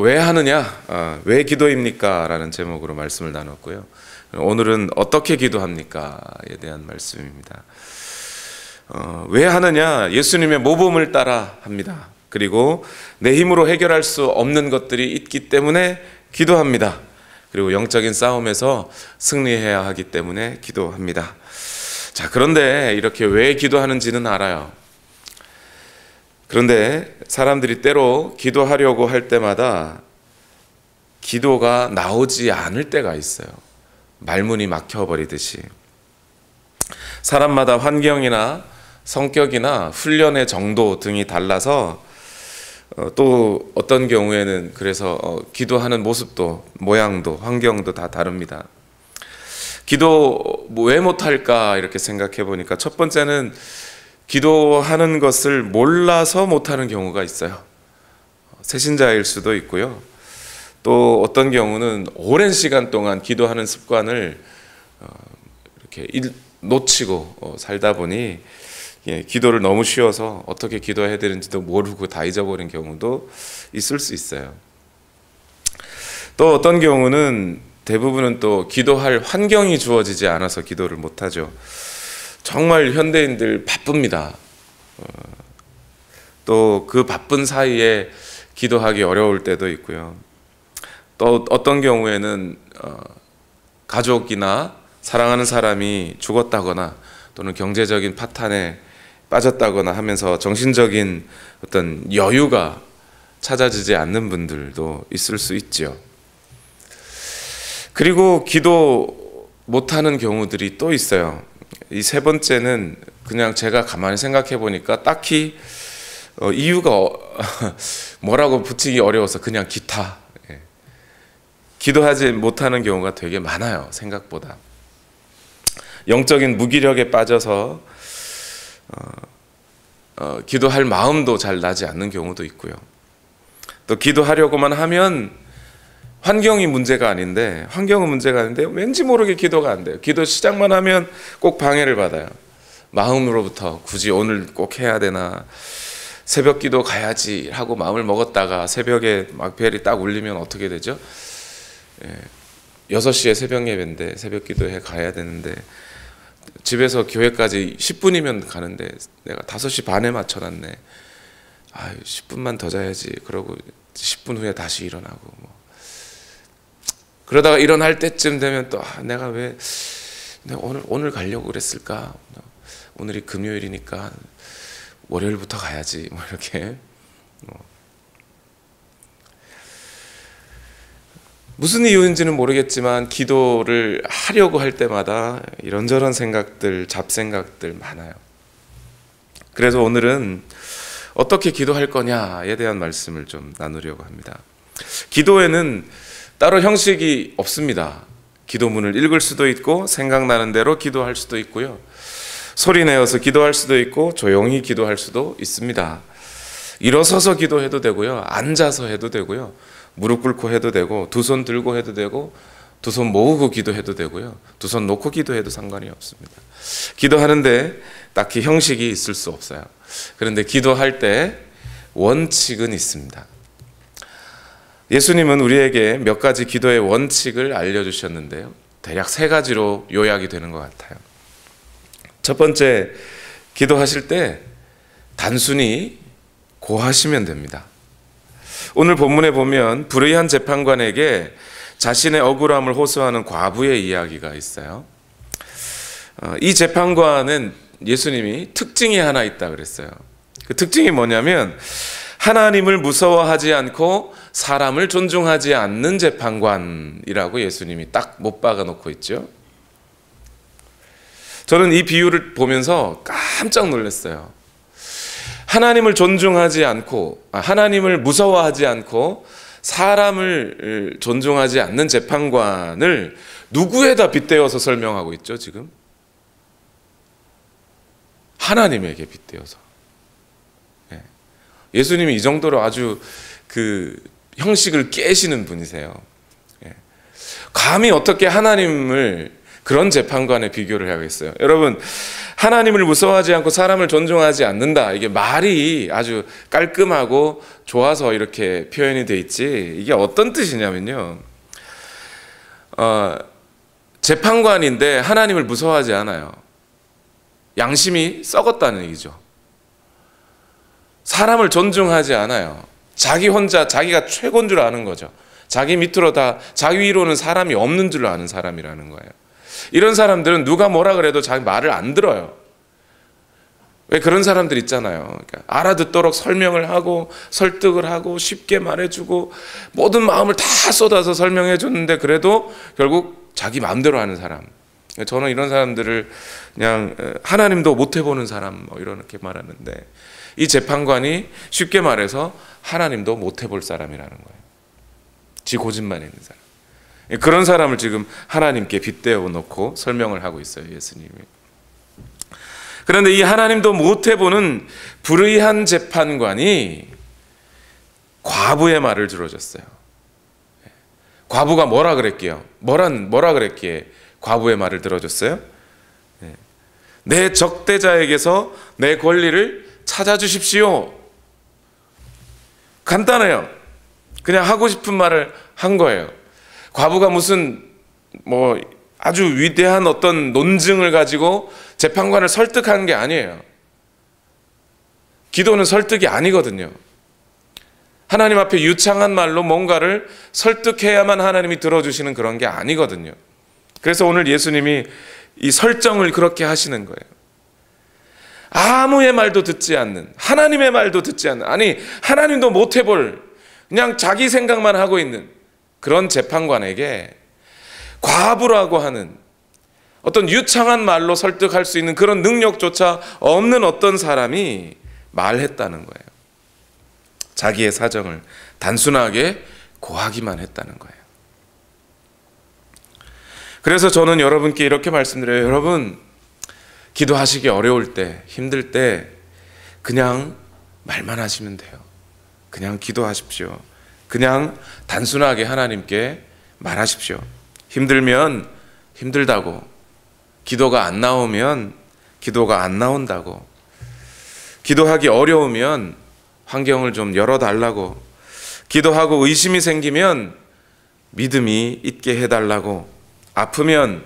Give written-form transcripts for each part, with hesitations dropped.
왜 하느냐? 왜 기도입니까? 라는 제목으로 말씀을 나눴고요. 오늘은 어떻게 기도합니까?에 대한 말씀입니다. 왜 하느냐? 예수님의 모범을 따라 합니다. 그리고 내 힘으로 해결할 수 없는 것들이 있기 때문에 기도합니다. 그리고 영적인 싸움에서 승리해야 하기 때문에 기도합니다. 자, 그런데 이렇게 왜 기도하는지는 알아요. 그런데 사람들이 때로 기도하려고 할 때마다 기도가 나오지 않을 때가 있어요. 말문이 막혀버리듯이. 사람마다 환경이나 성격이나 훈련의 정도 등이 달라서 또 어떤 경우에는 그래서 기도하는 모습도 모양도 환경도 다 다릅니다. 기도 왜 못할까 이렇게 생각해 보니까 첫 번째는 기도하는 것을 몰라서 못하는 경우가 있어요. 새신자일 수도 있고요. 또 어떤 경우는 오랜 시간 동안 기도하는 습관을 이렇게 놓치고 살다 보니 기도를 너무 쉬워서 어떻게 기도해야 되는지도 모르고 다 잊어버린 경우도 있을 수 있어요. 또 어떤 경우는 대부분은 또 기도할 환경이 주어지지 않아서 기도를 못하죠. 정말 현대인들 바쁩니다. 또 그 바쁜 사이에 기도하기 어려울 때도 있고요. 또 어떤 경우에는 가족이나 사랑하는 사람이 죽었다거나 또는 경제적인 파탄에 빠졌다거나 하면서 정신적인 어떤 여유가 찾아지지 않는 분들도 있을 수 있죠. 그리고 기도 못하는 경우들이 또 있어요. 이 세 번째는 그냥 제가 가만히 생각해 보니까 딱히 이유가 뭐라고 붙이기 어려워서 그냥 기타. 기도하지 못하는 경우가 되게 많아요. 생각보다. 영적인 무기력에 빠져서 기도할 마음도 잘 나지 않는 경우도 있고요. 또 기도하려고만 하면 환경이 문제가 아닌데 환경은 문제가 아닌데 왠지 모르게 기도가 안 돼요. 기도 시작만 하면 꼭 방해를 받아요. 마음으로부터 굳이 오늘 꼭 해야 되나 새벽 기도 가야지 하고 마음을 먹었다가 새벽에 막 벨이 딱 울리면 어떻게 되죠? 6시에 새벽 예배인데 새벽 기도에 가야 되는데 집에서 교회까지 10분이면 가는데 내가 5시 반에 맞춰놨네. 10분만 더 자야지. 그러고 10분 후에 다시 일어나고 뭐. 그러다가 일어날 때쯤 되면 또 내가 왜 오늘 가려고 그랬을까? 오늘이 금요일이니까 월요일부터 가야지. 뭐 이렇게 무슨 이유인지는 모르겠지만 기도를 하려고 할 때마다 이런저런 생각들, 잡생각들 많아요. 그래서 오늘은 어떻게 기도할 거냐에 대한 말씀을 좀 나누려고 합니다. 기도에는 따로 형식이 없습니다. 기도문을 읽을 수도 있고 생각나는 대로 기도할 수도 있고요. 소리 내어서 기도할 수도 있고 조용히 기도할 수도 있습니다. 일어서서 기도해도 되고요. 앉아서 해도 되고요. 무릎 꿇고 해도 되고 두 손 들고 해도 되고 두 손 모으고 기도해도 되고요. 두 손 놓고 기도해도 상관이 없습니다. 기도하는데 딱히 형식이 있을 수 없어요. 그런데 기도할 때 원칙은 있습니다. 예수님은 우리에게 몇 가지 기도의 원칙을 알려주셨는데요. 대략 3가지로 요약이 되는 것 같아요. 첫 번째, 기도하실 때 단순히 고하시면 됩니다. 오늘 본문에 보면 불의한 재판관에게 자신의 억울함을 호소하는 과부의 이야기가 있어요. 이 재판관은 예수님이 특징이 하나 있다 그랬어요. 그 특징이 뭐냐면 하나님을 무서워하지 않고 사람을 존중하지 않는 재판관이라고 예수님이 딱 못 박아 놓고 있죠. 저는 이 비유를 보면서 깜짝 놀랐어요. 하나님을 존중하지 않고 하나님을 무서워하지 않고 사람을 존중하지 않는 재판관을 누구에다 빗대어서 설명하고 있죠, 지금? 하나님에게 빗대어서. 예수님이 이 정도로 아주 그 형식을 깨시는 분이세요. 감히 어떻게 하나님을 그런 재판관에 비교를 해야겠어요. 여러분, 하나님을 무서워하지 않고 사람을 존중하지 않는다. 이게 말이 아주 깔끔하고 좋아서 이렇게 표현이 돼 있지, 이게 어떤 뜻이냐면요, 재판관인데 하나님을 무서워하지 않아요. 양심이 썩었다는 얘기죠. 사람을 존중하지 않아요. 자기 혼자 자기가 최고인 줄 아는 거죠. 자기 밑으로 다, 자기 위로는 사람이 없는 줄 아는 사람이라는 거예요. 이런 사람들은 누가 뭐라 그래도 자기 말을 안 들어요. 왜 그런 사람들 있잖아요. 그러니까 알아듣도록 설명을 하고 설득을 하고 쉽게 말해주고 모든 마음을 다 쏟아서 설명해 줬는데 그래도 결국 자기 마음대로 하는 사람. 저는 이런 사람들을 그냥 하나님도 못 해보는 사람 뭐 이렇게 말하는데, 이 재판관이 쉽게 말해서 하나님도 못 해볼 사람이라는 거예요. 지 고집만 있는 사람. 그런 사람을 지금 하나님께 빗대어 놓고 설명을 하고 있어요, 예수님이. 그런데 이 하나님도 못 해보는 불의한 재판관이 과부의 말을 들어줬어요. 과부가 뭐라 그랬게요? 뭐라 그랬기에 과부의 말을 들어줬어요? 내 적대자에게서 내 권리를 찾아주십시오. 간단해요. 그냥 하고 싶은 말을 한 거예요. 과부가 무슨 뭐 아주 위대한 어떤 논증을 가지고 재판관을 설득하는 게 아니에요. 기도는 설득이 아니거든요. 하나님 앞에 유창한 말로 뭔가를 설득해야만 하나님이 들어주시는 그런 게 아니거든요. 그래서 오늘 예수님이 이 설정을 그렇게 하시는 거예요. 아무의 말도 듣지 않는, 하나님의 말도 듣지 않는, 아니 하나님도 못 해볼 그냥 자기 생각만 하고 있는 그런 재판관에게 과부라고 하는 어떤 유창한 말로 설득할 수 있는 그런 능력조차 없는 어떤 사람이 말했다는 거예요. 자기의 사정을 단순하게 고하기만 했다는 거예요. 그래서 저는 여러분께 이렇게 말씀드려요. 여러분, 기도하시기 어려울 때, 힘들 때 그냥 말만 하시면 돼요. 그냥 기도하십시오. 그냥 단순하게 하나님께 말하십시오. 힘들면 힘들다고, 기도가 안 나오면 기도가 안 나온다고, 기도하기 어려우면 환경을 좀 열어달라고, 기도하고 의심이 생기면 믿음이 있게 해달라고, 아프면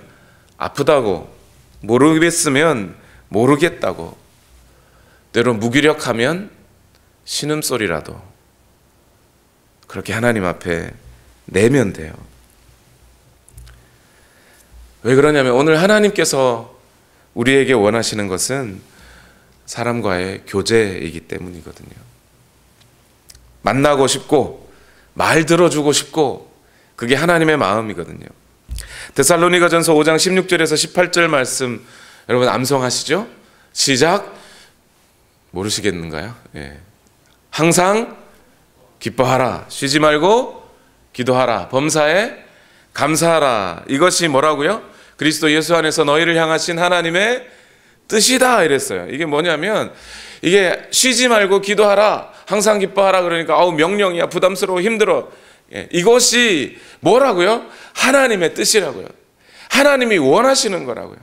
아프다고, 모르겠으면 모르겠다고, 때론 무기력하면 신음소리라도 그렇게 하나님 앞에 내면 돼요. 왜 그러냐면 오늘 하나님께서 우리에게 원하시는 것은 사람과의 교제이기 때문이거든요. 만나고 싶고 말 들어주고 싶고 그게 하나님의 마음이거든요. 데살로니가전서 5장 16절에서 18절 말씀 여러분 암송하시죠? 시작. 모르시겠는가요? 예. 항상 기뻐하라, 쉬지 말고 기도하라, 범사에 감사하라. 이것이 뭐라고요? 그리스도 예수 안에서 너희를 향하신 하나님의 뜻이다 이랬어요. 이게 뭐냐면 이게 쉬지 말고 기도하라, 항상 기뻐하라 그러니까 아우 명령이야, 부담스러워, 힘들어. 예, 이것이 뭐라고요? 하나님의 뜻이라고요. 하나님이 원하시는 거라고요.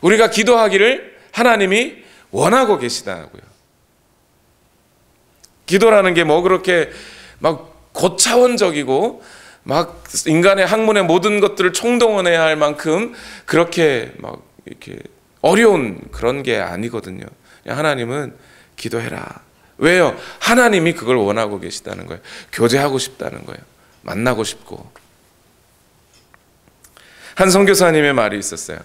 우리가 기도하기를 하나님이 원하고 계시다고요. 기도라는 게 뭐 그렇게 막 고차원적이고 막 인간의 학문의 모든 것들을 총동원해야 할 만큼 그렇게 막 이렇게 어려운 그런 게 아니거든요. 하나님은 기도해라. 왜요? 하나님이 그걸 원하고 계시다는 거예요. 교제하고 싶다는 거예요. 만나고 싶고. 한 선교사님의 말이 있었어요.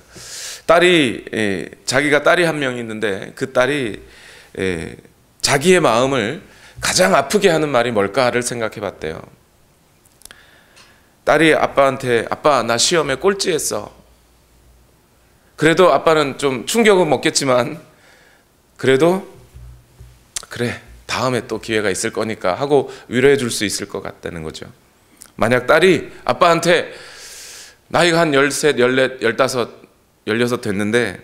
자기가 딸이 한 명 있는데 그 딸이 자기의 마음을 가장 아프게 하는 말이 뭘까를 생각해 봤대요. 딸이 아빠한테 아빠 나 시험에 꼴찌했어. 그래도 아빠는 좀 충격은 먹겠지만 그래도 그래 다음에 또 기회가 있을 거니까 하고 위로해 줄 수 있을 것 같다는 거죠. 만약 딸이 아빠한테 나이가 한 13, 14, 15, 16 됐는데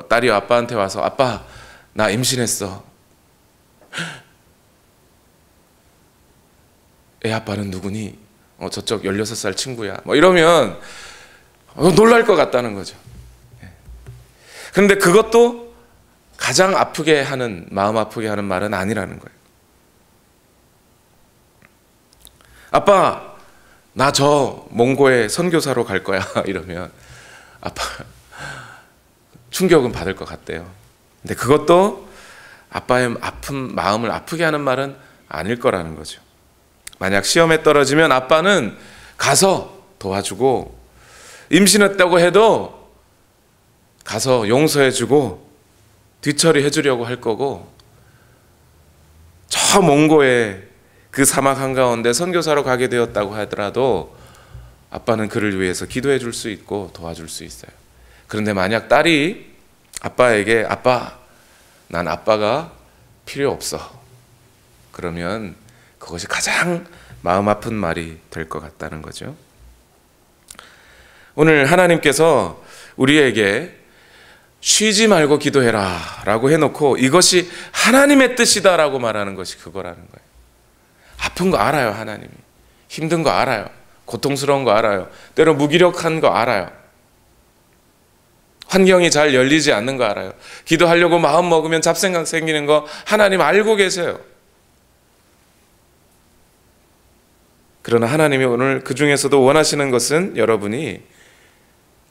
딸이 아빠한테 와서 아빠 나 임신했어. 애 아빠는 누구니? 저쪽 16살 친구야. 뭐 이러면 놀랄 것 같다는 거죠. 그런데 그것도 가장 아프게 하는, 마음 아프게 하는 말은 아니라는 거예요. 아빠, 나 저 몽고에 선교사로 갈 거야 이러면 아빠 충격은 받을 것 같대요. 근데 그것도 아빠의 아픈 마음을 아프게 하는 말은 아닐 거라는 거죠. 만약 시험에 떨어지면 아빠는 가서 도와주고, 임신했다고 해도 가서 용서해주고 뒤처리해 주려고 할 거고, 저 몽고에 그 사막 한가운데 선교사로 가게 되었다고 하더라도 아빠는 그를 위해서 기도해 줄 수 있고 도와줄 수 있어요. 그런데 만약 딸이 아빠에게 아빠, 난 아빠가 필요 없어, 그러면 그것이 가장 마음 아픈 말이 될 것 같다는 거죠. 오늘 하나님께서 우리에게 쉬지 말고 기도해라 라고 해놓고 이것이 하나님의 뜻이다 라고 말하는 것이 그거라는 거예요. 아픈 거 알아요. 하나님이 힘든 거 알아요. 고통스러운 거 알아요. 때로 무기력한 거 알아요. 환경이 잘 열리지 않는 거 알아요. 기도하려고 마음 먹으면 잡생각 생기는 거 하나님 알고 계세요. 그러나 하나님이 오늘 그 중에서도 원하시는 것은 여러분이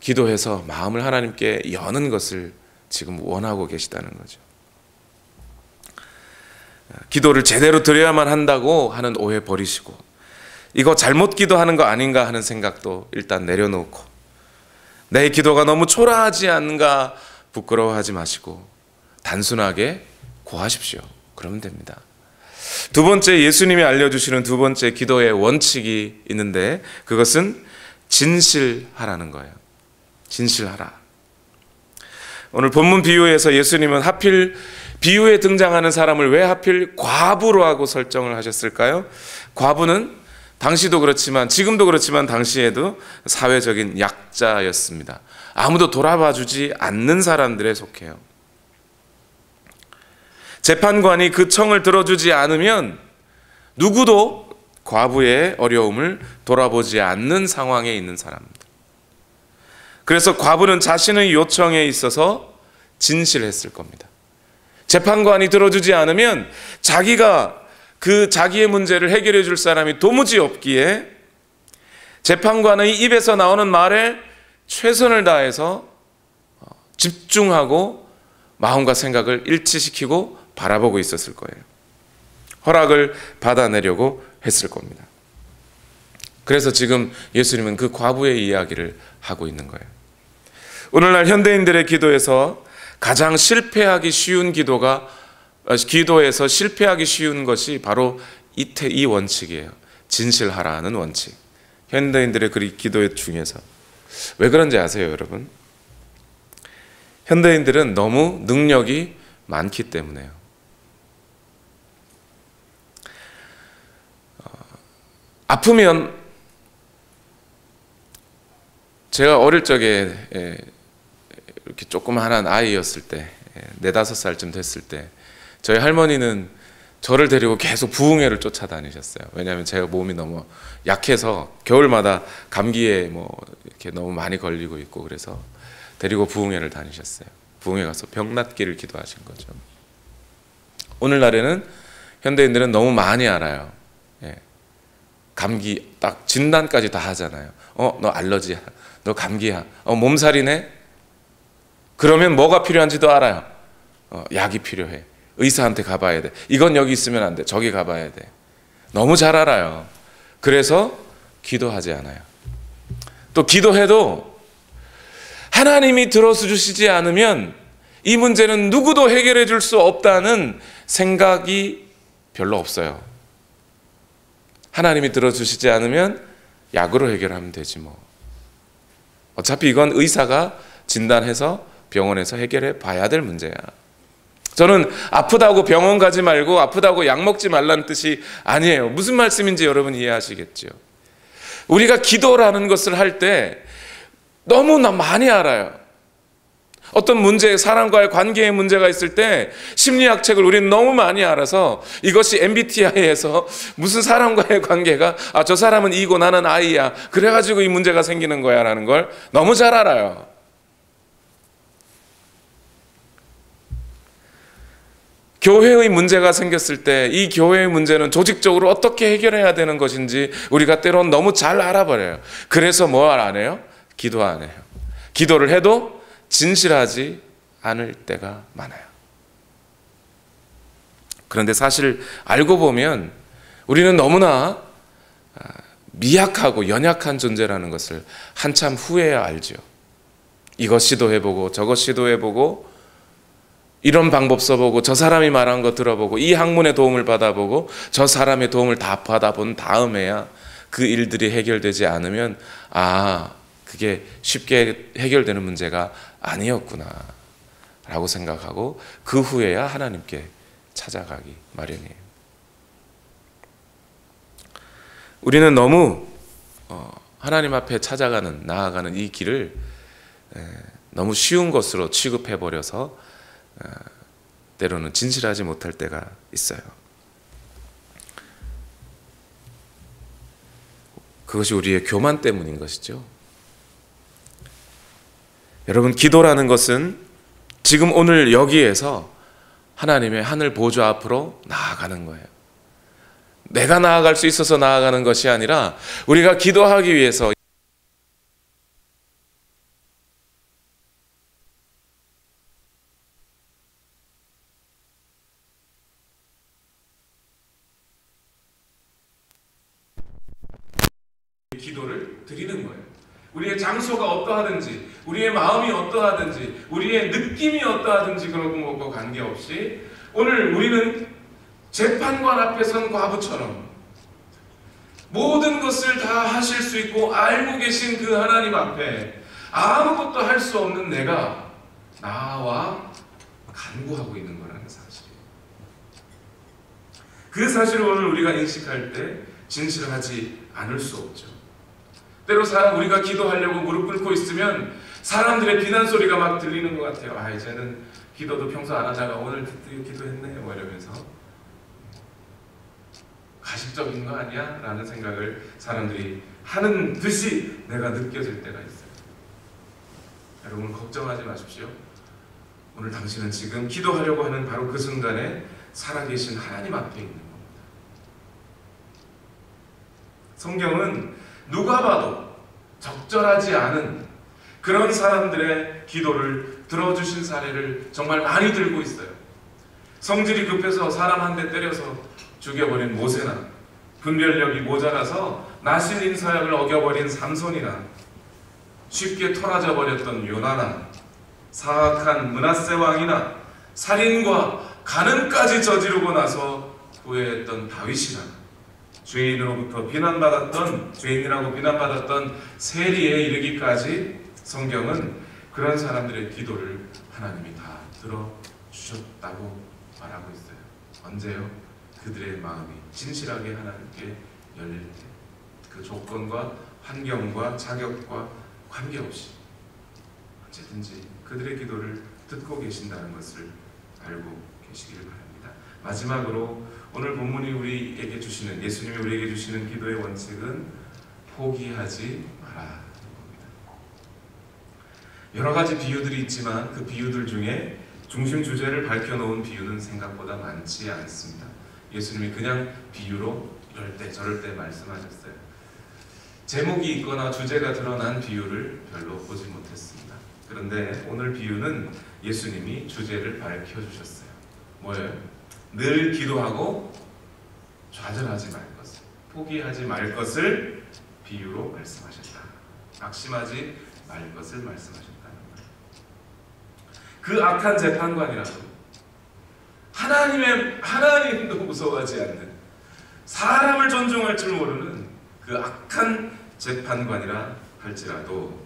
기도해서 마음을 하나님께 여는 것을 지금 원하고 계시다는 거죠. 기도를 제대로 드려야만 한다고 하는 오해 버리시고, 이거 잘못 기도하는 거 아닌가 하는 생각도 일단 내려놓고, 내 기도가 너무 초라하지 않은가 부끄러워하지 마시고 단순하게 구하십시오. 그러면 됩니다. 두 번째, 예수님이 알려주시는 두 번째 기도의 원칙이 있는데 그것은 진실하라는 거예요. 진실하라. 오늘 본문 비유에서 예수님은 하필 비유에 등장하는 사람을 왜 하필 과부로 하고 설정을 하셨을까요? 과부는 당시도 그렇지만 지금도 그렇지만 당시에도 사회적인 약자였습니다. 아무도 돌아봐 주지 않는 사람들에 속해요. 재판관이 그 청을 들어주지 않으면 누구도 과부의 어려움을 돌아보지 않는 상황에 있는 사람들. 그래서 과부는 자신의 요청에 있어서 진실했을 겁니다. 재판관이 들어주지 않으면 자기가 그 자기의 문제를 해결해 줄 사람이 도무지 없기에 재판관의 입에서 나오는 말에 최선을 다해서 집중하고 마음과 생각을 일치시키고 바라보고 있었을 거예요. 허락을 받아내려고 했을 겁니다. 그래서 지금 예수님은 그 과부의 이야기를 하고 있는 거예요. 오늘날 현대인들의 기도에서 가장 실패하기 쉬운 기도에서 실패하기 쉬운 것이 바로 이 원칙이에요. 진실하라는 원칙. 현대인들의 그 기도 중에서. 왜 그런지 아세요, 여러분? 현대인들은 너무 능력이 많기 때문에요. 아프면, 제가 어릴 적에 이렇게 조그마한 아이였을 때, 4-5살쯤 됐을 때 저희 할머니는 저를 데리고 계속 부흥회를 쫓아다니셨어요. 왜냐하면 제가 몸이 너무 약해서 겨울마다 감기에 이렇게 너무 많이 걸리고 있고, 그래서 데리고 부흥회를 다니셨어요. 부흥회 가서 병 낫기를 기도하신 거죠. 오늘날에는 현대인들은 너무 많이 알아요. 감기 딱 진단까지 다 하잖아요. 너 알러지야, 너 감기야, 몸살이네. 그러면 뭐가 필요한지도 알아요. 약이 필요해. 의사한테 가봐야 돼. 이건 여기 있으면 안 돼. 저기 가봐야 돼. 너무 잘 알아요. 그래서 기도하지 않아요. 또 기도해도 하나님이 들어주시지 않으면 이 문제는 누구도 해결해 줄 수 없다는 생각이 별로 없어요. 하나님이 들어주시지 않으면 약으로 해결하면 되지 뭐. 어차피 이건 의사가 진단해서 병원에서 해결해 봐야 될 문제야. 저는 아프다고 병원 가지 말고 아프다고 약 먹지 말라는 뜻이 아니에요. 무슨 말씀인지 여러분 이해하시겠죠? 우리가 기도라는 것을 할 때 너무나 많이 알아요. 어떤 문제, 사람과의 관계의 문제가 있을 때 심리학 책을 우리는 너무 많이 알아서 이것이 MBTI에서 무슨 사람과의 관계가 저 사람은 E고 나는 I야. 그래가지고 이 문제가 생기는 거야 라는 걸 너무 잘 알아요. 교회의 문제가 생겼을 때 이 교회의 문제는 조직적으로 어떻게 해결해야 되는 것인지 우리가 때론 너무 잘 알아버려요. 그래서 뭘 안 해요? 기도 안 해요. 기도를 해도 진실하지 않을 때가 많아요. 그런데 사실 알고 보면 우리는 너무나 미약하고 연약한 존재라는 것을 한참 후에야 알죠. 이것 시도해보고 저것 시도해보고 이런 방법 써보고 저 사람이 말한 거 들어보고 이 학문의 도움을 받아보고 저 사람의 도움을 다 받아본 다음에야 그 일들이 해결되지 않으면 그게 쉽게 해결되는 문제가 아니었구나 라고 생각하고 그 후에야 하나님께 찾아가기 마련이에요. 우리는 너무 하나님 앞에 나아가는 이 길을 너무 쉬운 것으로 취급해버려서 때로는 진실하지 못할 때가 있어요. 그것이 우리의 교만 때문인 것이죠. 여러분, 기도라는 것은 지금 오늘 여기에서 하나님의 하늘 보좌 앞으로 나아가는 거예요. 내가 나아갈 수 있어서 나아가는 것이 아니라 우리가 기도하기 위해서 기도를 드리는 거예요. 우리의 장소가 어떠하든지, 우리의 마음이 어떠하든지, 우리의 느낌이 어떠하든지 그런 것과 관계없이 오늘 우리는 재판관 앞에 선 과부처럼 모든 것을 다 하실 수 있고 알고 계신 그 하나님 앞에 아무것도 할 수 없는 내가 나와 간구하고 있는 거라는 사실이에요. 그 사실을 오늘 우리가 인식할 때 진실하지 않을 수 없죠. 때로 우리가 기도하려고 무릎 꿇고 있으면 사람들의 비난 소리가 막 들리는 것 같아요. 이제는 기도도 평소 안 하다가 오늘 기도했네 뭐 이러면서 가식적인 거 아니야? 라는 생각을 사람들이 하는 듯이 내가 느껴질 때가 있어요. 여러분 걱정하지 마십시오. 오늘 당신은 지금 기도하려고 하는 바로 그 순간에 살아계신 하나님 앞에 있는 겁니다. 성경은 누가 봐도 적절하지 않은 그런 사람들의 기도를 들어주신 사례를 정말 많이 들고 있어요. 성질이 급해서 사람 한 대 때려서 죽여버린 모세나, 분별력이 모자라서 나실린 사역을 어겨버린 삼손이나, 쉽게 토라져 버렸던 요나나, 사악한 므낫세 왕이나, 살인과 간음까지 저지르고 나서 후회했던 다윗이나, 죄인이라고 비난받았던 세리에 이르기까지 성경은 그런 사람들의 기도를 하나님이 다 들어주셨다고 말하고 있어요. 언제요? 그들의 마음이 진실하게 하나님께 열릴 때, 그 조건과 환경과 자격과 관계없이 언제든지 그들의 기도를 듣고 계신다는 것을 알고 계시기를 바랍니다. 마지막으로 오늘 본문이 우리에게 주시는, 예수님이 우리에게 주시는 기도의 원칙은 포기하지 마라는 겁니다. 여러 가지 비유들이 있지만 그 비유들 중에 중심 주제를 밝혀놓은 비유는 생각보다 많지 않습니다. 예수님이 그냥 비유로 이럴 때 저럴 때 말씀하셨어요. 제목이 있거나 주제가 드러난 비유를 별로 보지 못했습니다. 그런데 오늘 비유는 예수님이 주제를 밝혀주셨어요. 뭐예요? 늘 기도하고 좌절하지 말 것을, 포기하지 말 것을 비유로 말씀하셨다. 낙심하지 말 것을 말씀하셨다는 거예요. 그 악한 재판관이라도 하나님도 무서워하지 않는, 사람을 존중할 줄 모르는 그 악한 재판관이라 할지라도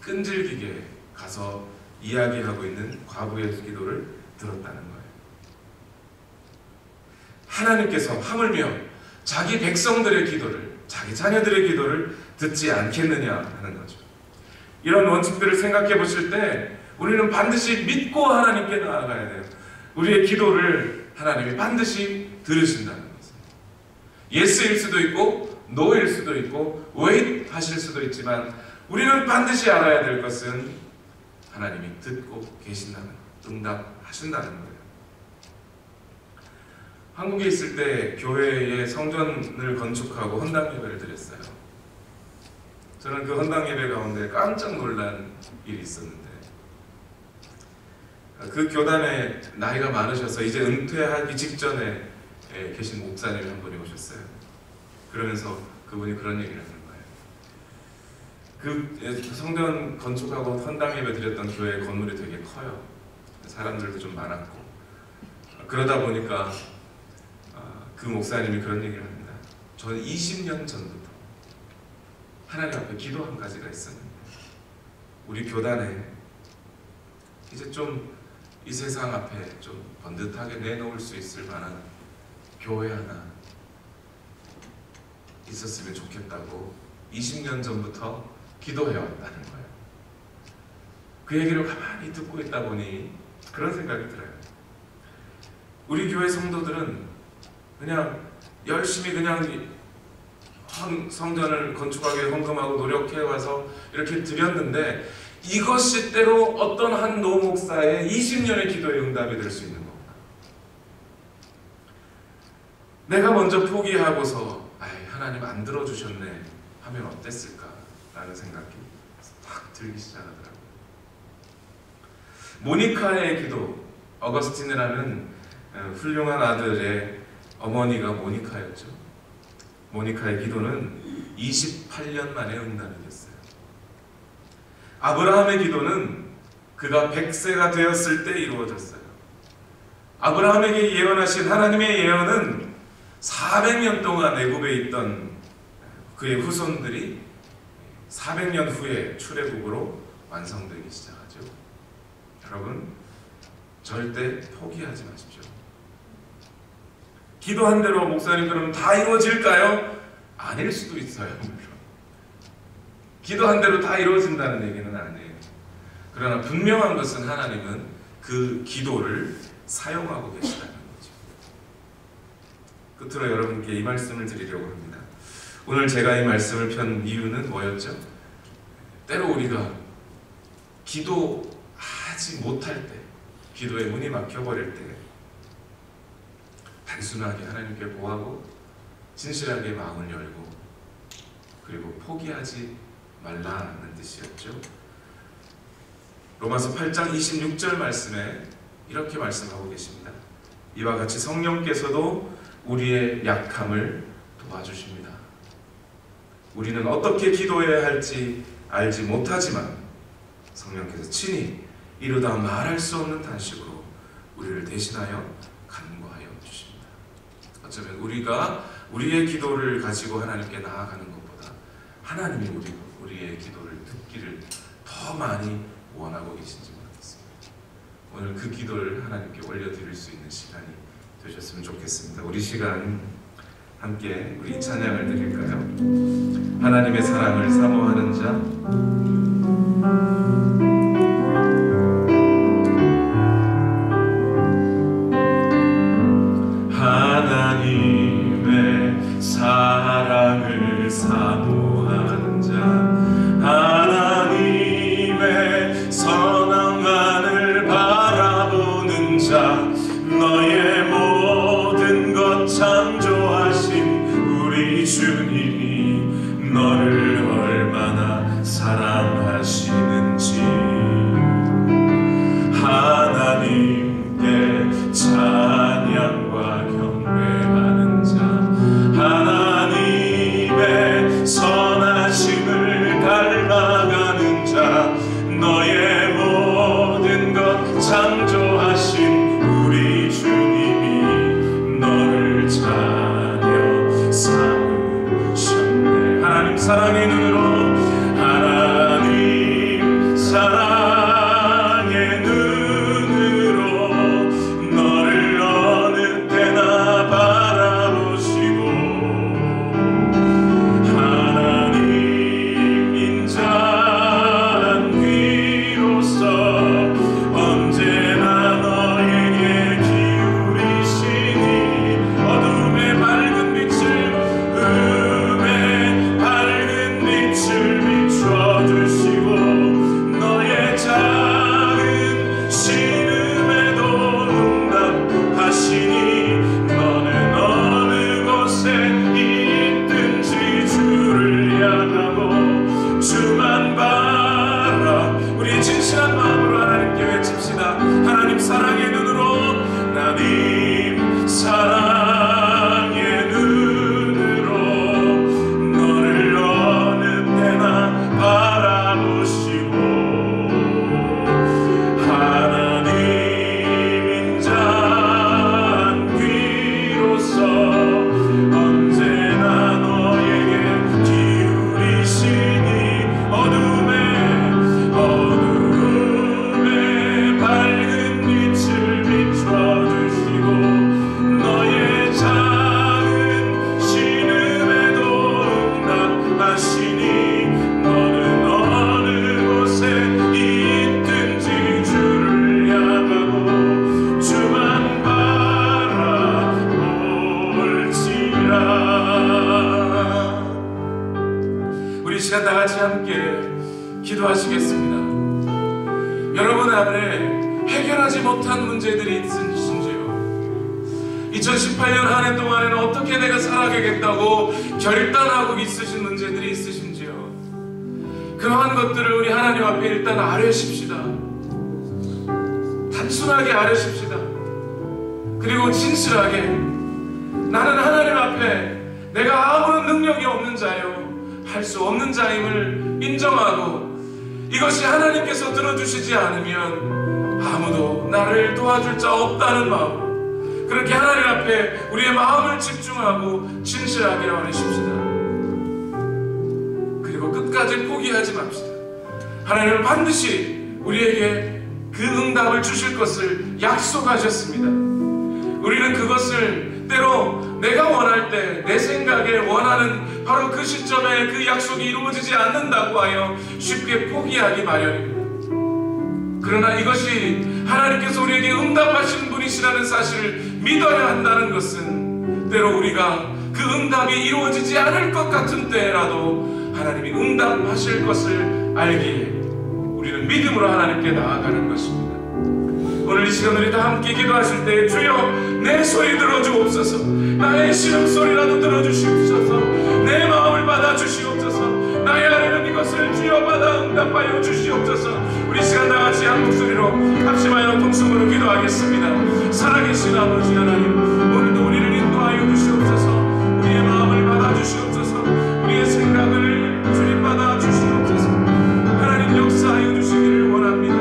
끈질기게 가서 이야기하고 있는 과부의 기도를 들었다는 거예요. 하나님께서 하물며 자기 백성들의 기도를, 자기 자녀들의 기도를 듣지 않겠느냐 하는 거죠. 이런 원칙들을 생각해 보실 때 우리는 반드시 믿고 하나님께 나아가야 돼요. 우리의 기도를 하나님이 반드시 들으신다는 것입니다. 예스일 수도 있고 노일 수도 있고 웨이트 하실 수도 있지만 우리는 반드시 알아야 될 것은 하나님이 듣고 계신다는 것, 응답하신다는 거예요. 한국에 있을 때 교회에 성전을 건축하고 헌당 예배를 드렸어요. 저는 그 헌당 예배 가운데 깜짝 놀란 일이 있었는데, 그 교단에 나이가 많으셔서 이제 은퇴하기 직전에 계신 목사님이 한 분이 오셨어요. 그러면서 그분이 그런 얘기를 하는 거예요. 그 성전 건축하고 헌당 예배 드렸던 교회 건물이 되게 커요. 사람들도 좀 많았고, 그러다 보니까 그 목사님이 그런 얘기를 합니다. 저는 20년 전부터 하나님 앞에 기도 한 가지가 있었는데, 우리 교단에 이제 좀 이 세상 앞에 좀 번듯하게 내놓을 수 있을 만한 교회 하나 있었으면 좋겠다고 20년 전부터 기도해왔다는 거예요. 그 얘기를 가만히 듣고 있다 보니 그런 생각이 들어요. 우리 교회 성도들은 그냥 열심히 그냥 성전을 건축하기 헌금하고 노력해와서 이렇게 드렸는데, 이것이 때로 어떤 한 노목사의 20년의 기도의 응답이 될 수 있는 겁니다. 내가 먼저 포기하고서 하나님 안 들어주셨네 하면 어땠을까 라는 생각이 확 들기 시작하더라고요. 모니카의 기도, 어거스틴이라는 훌륭한 아들의 어머니가 모니카였죠. 모니카의 기도는 28년 만에 응답이 됐어요. 아브라함의 기도는 그가 100세가 되었을 때 이루어졌어요. 아브라함에게 예언하신 하나님의 예언은 400년 동안 애굽에 있던 그의 후손들이 400년 후에 출애굽으로 완성되기 시작하죠. 여러분, 절대 포기하지 마십시오. 기도한 대로 목사님 그럼 다 이루어질까요? 아닐 수도 있어요. 기도한 대로 다 이루어진다는 얘기는 아니에요. 그러나 분명한 것은 하나님은 그 기도를 사용하고 계시다는 거죠. 끝으로 여러분께 이 말씀을 드리려고 합니다. 오늘 제가 이 말씀을 편 이유는 뭐였죠? 때로 우리가 기도하지 못할 때, 기도의 문이 막혀버릴 때 단순하게 하나님께 구하고 진실하게 마음을 열고 그리고 포기하지 말라는 뜻이었죠. 로마서 8장 26절 말씀에 이렇게 말씀하고 계십니다. 이와 같이 성령께서도 우리의 약함을 도와주십니다. 우리는 어떻게 기도해야 할지 알지 못하지만 성령께서 친히 이루다 말할 수 없는 단식으로 우리를 대신하여 간구하여 주십니다. 어쩌면 우리가 우리의 기도를 가지고 하나님께 나아가는 것보다 하나님이 우리의 기도를 듣기를 더 많이 원하고 계신지 모르겠습니다. 오늘 그 기도를 하나님께 올려드릴 수 있는 시간이 되셨으면 좋겠습니다. 우리 시간 함께 우리 찬양을 드릴까요? 하나님의 사랑을 사모하는 자, 사랑을 사모하는 자, 하나님의 선함만을 바라보는 자, 너의 모든 것 창조하신 우리 주님이 너를 얼마나 사랑하시는지 하나님께 찬양과 경배하는 자, 하나님의 선하심을 닮아가는 자, 너의 모든 것 창조하신 우리 주님이 너를 자녀 삼으셨네. 하나님 사랑의 눈으로, 하나님의 창조하시니 너는 어느 곳에 있든지 주를 향하고 주만 바라볼지라. 우리 시간 다 같이 함께 기도하시겠습니다. 여러분 안에 해결하지 못한 문제들이 있으신지요? 2018년 한 해 동안에는 어떻게 내가 살아가겠다고 결단하고 있으신 문제들이 있으신지요? 그러한 것들을 우리 하나님 앞에 일단 아뢰십시다. 단순하게 아뢰십시다. 그리고 진실하게 나는 하나님 앞에 내가 아무런 능력이 없는 자요, 할 수 없는 자임을 인정하고 이것이 하나님께서 들어주시지 않으면 아무도 나를 도와줄 자 없다는 마음, 그렇게 하나님 앞에 우리의 마음을 집중하고 진실하게 아뢰십시다. 그리고 끝까지 포기하지 맙시다. 하나님은 반드시 우리에게 그 응답을 주실 것을 약속하셨습니다. 우리는 그것을 때로 내가 원할 때 내 생각에 원하는 바로 그 시점에 그 약속이 이루어지지 않는다고 하여 쉽게 포기하기 마련입니다. 그러나 이것이 하나님께서 우리에게 응답하신 분이시라는 사실을 믿어야 한다는 것은 때로 우리가 그 응답이 이루어지지 않을 것 같은 때라도 하나님이 응답하실 것을 알기에 우리는 믿음으로 하나님께 나아가는 것입니다. 오늘 이 시간 우리 다 함께 기도하실 때 주여 내 소리 들어주옵소서, 나의 신음소리라도 들어주시옵소서, 내 마음을 받아주시옵소서, 나의 아뢰는 이것을 주여 받아 응답하여 주시옵소서. 우리 시간 다 같이 한 목소리로 합심하여 통성으로 기도하겠습니다. 살아계신 아버지 하나님, 오늘도 우리를 인도하여 주시옵소서. 우리의 마음을 받아주시옵소서. 우리의 생각을 주님 받아주시옵소서. 하나님 역사하여 주시기를 원합니다.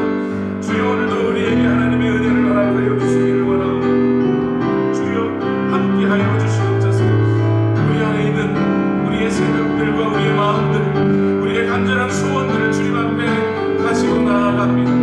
주여 오늘도 우리에게 하나님의 은혜를 허락하여 주시기를 원하옵니다. 주여 함께하여 주시옵소서. 우리 안에 있는 우리의 생각들과 우리의 마음들, 우리의 간절한 소원들을 주님 앞에 가지고 나아갑니다.